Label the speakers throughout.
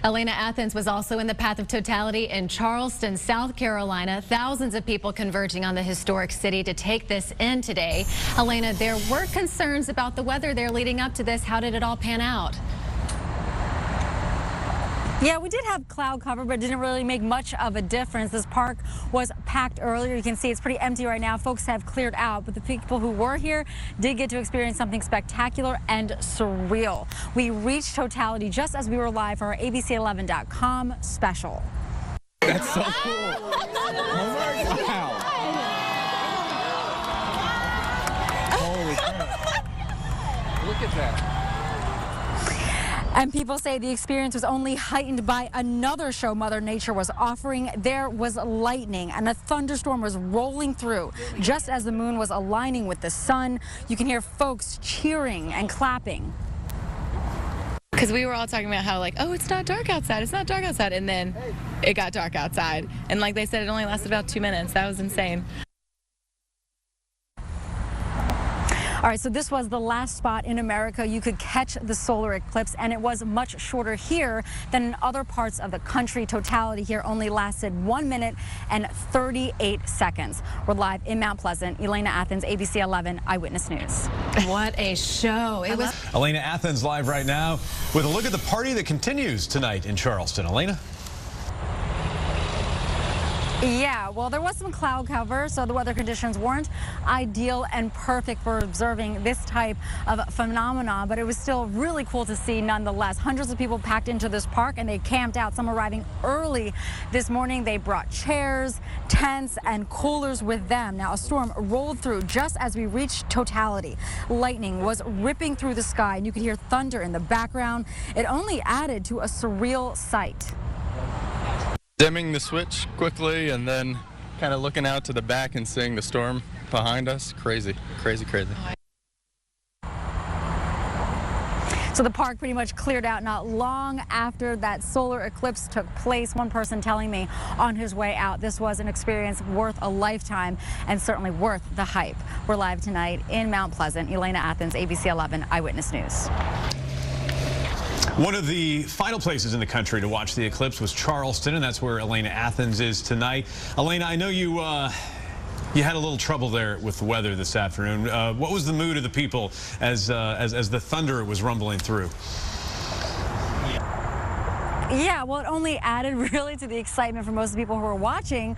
Speaker 1: Elaina, Athens was also in the path of totality in Charleston, South Carolina. Thousands of people converging on the historic city to take this in today. Elaina, there were concerns about the weather there leading up to this. How did it all pan out?
Speaker 2: Yeah, we did have cloud cover, but it didn't really make much of a difference. This park was packed earlier. You can see it's pretty empty right now. Folks have cleared out, but the people who were here did get to experience something spectacular and surreal. We reached totality just as we were live for our ABC11.com special.
Speaker 3: That's so cool. Wow. Holy crap. Look at that.
Speaker 2: And people say the experience was only heightened by another show Mother Nature was offering. There was lightning and a thunderstorm was rolling through just as the moon was aligning with the sun. You can hear folks cheering and clapping.
Speaker 4: Because we were all talking about how, like, oh, it's not dark outside, it's not dark outside. And then it got dark outside. And like they said, it only lasted about 2 minutes. That was insane.
Speaker 2: All right, so this was the last spot in America you could catch the solar eclipse, and it was much shorter here than in other parts of the country. Totality here only lasted 1 minute and 38 seconds. We're live in Mount Pleasant. Elaina, Athens, ABC 11 Eyewitness News.
Speaker 1: What a show. It was.
Speaker 5: Elaina, Athens live right now with a look at the party that continues tonight in Charleston. Elaina?
Speaker 2: Yeah, well, there was some cloud cover, so the weather conditions weren't ideal and perfect for observing this type of phenomenon, but it was still really cool to see nonetheless. Hundreds of people packed into this park and they camped out, some arriving early this morning. They brought chairs, tents, and coolers with them. Now, a storm rolled through just as we reached totality. Lightning was ripping through the sky, and you could hear thunder in the background. It only added to a surreal sight.
Speaker 3: Dimming the switch quickly and then kind of looking out to the back and seeing the storm behind us. Crazy, crazy, crazy.
Speaker 2: So the park pretty much cleared out not long after that solar eclipse took place. One person telling me on his way out, this was an experience worth a lifetime and certainly worth the hype. We're live tonight in Mount Pleasant. Elaina, Athens, ABC 11 Eyewitness News.
Speaker 5: One of the final places in the country to watch the eclipse was Charleston, and that's where Elaina, Athens is tonight. Elaina, I know you had a little trouble there with the weather this afternoon. What was the mood of the people as the thunder was rumbling through?
Speaker 2: Yeah, well, it only added really to the excitement for most of the people who were watching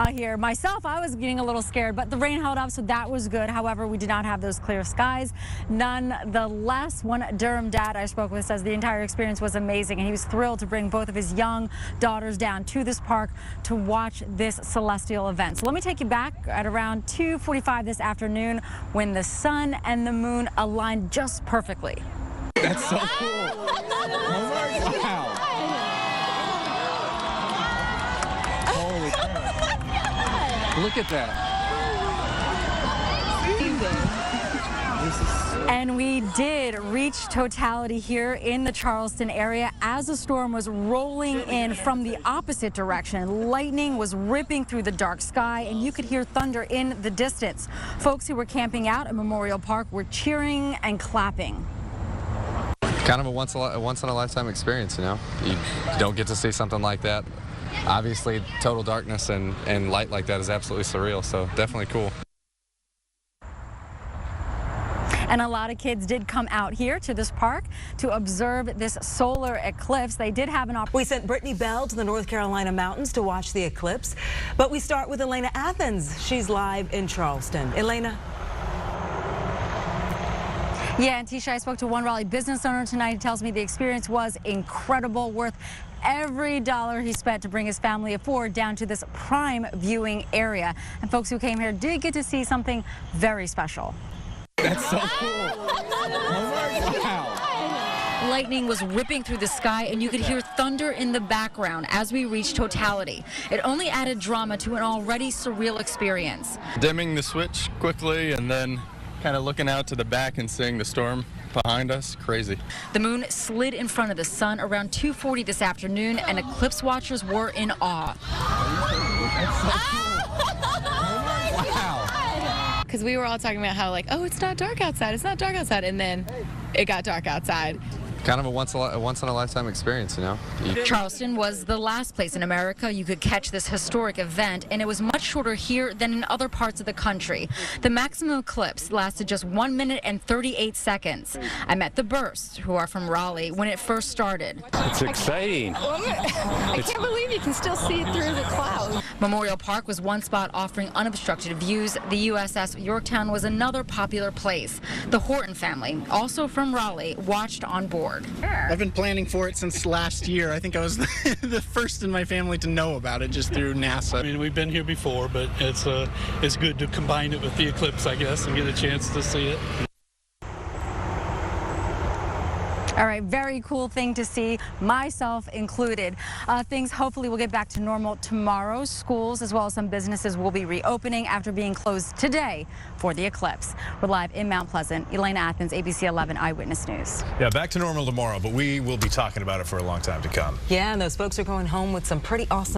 Speaker 2: here. Myself, I was getting a little scared, but the rain held up, so that was good. However, we did not have those clear skies. Nonetheless, one Durham dad I spoke with says the entire experience was amazing, and he was thrilled to bring both of his young daughters down to this park to watch this celestial event. So let me take you back at around 2:45 this afternoon when the sun and the moon aligned just perfectly.
Speaker 3: That's so cool. Wow. Holy crap. Look at that.
Speaker 2: And we did reach totality here in the Charleston area as the storm was rolling in from the opposite direction. Lightning was ripping through the dark sky, and you could hear thunder in the distance. Folks who were camping out at Memorial Park were cheering and clapping.
Speaker 6: Kind of a once in a lifetime experience, you know. You don't get to see something like that. Obviously, total darkness and light like that is absolutely surreal, so definitely cool.
Speaker 2: And a lot of kids did come out here to this park to observe this solar eclipse. They did have an opportunity.
Speaker 7: We sent Brittany Bell to the North Carolina mountains to watch the eclipse, but we start with Elaina, Athens. She's live in Charleston. Elaina.
Speaker 2: Yeah, and Tisha, I spoke to one Raleigh business owner tonight. He tells me the experience was incredible, worth every dollar he spent to bring his family of four down to this prime viewing area. And folks who came here did get to see something very special.
Speaker 3: That's so cool. Wow.
Speaker 2: Lightning was ripping through the sky, and you could hear thunder in the background as we reached totality. It only added drama to an already surreal experience.
Speaker 3: Dimming the switch quickly and then kind of looking out to the back and seeing the storm behind us. Crazy.
Speaker 2: The moon slid in front of the sun around 2:40 this afternoon, and eclipse watchers were in awe.
Speaker 3: Wow.
Speaker 4: Because we were all talking about how, like, oh, it's not dark outside, it's not dark outside. And then it got dark outside.
Speaker 6: kind of a once in a lifetime experience, you know.
Speaker 2: Charleston was the last place in America you could catch this historic event, and it was much shorter here than in other parts of the country. The maximum eclipse lasted just 1 minute and 38 seconds. I met the Bursts, who are from Raleigh, when it first started.
Speaker 8: It's exciting.
Speaker 4: I can't believe you can still see it through the clouds.
Speaker 2: Memorial Park was one spot offering unobstructed views. The USS Yorktown was another popular place. The Horton family, also from Raleigh, watched on board.
Speaker 9: I've been planning for it since last year. I think I was the first in my family to know about it just through NASA.
Speaker 10: I mean, we've been here before, but it's good to combine it with the eclipse, I guess, and get a chance to see it.
Speaker 2: All right, very cool thing to see, myself included. Things hopefully will get back to normal tomorrow. Schools as well as some businesses will be reopening after being closed today for the eclipse. We're live in Mount Pleasant. Elaina Athens, ABC 11 Eyewitness News.
Speaker 5: Yeah, back to normal tomorrow, but we will be talking about it for a long time to come.
Speaker 7: Yeah, and those folks are going home with some pretty awesome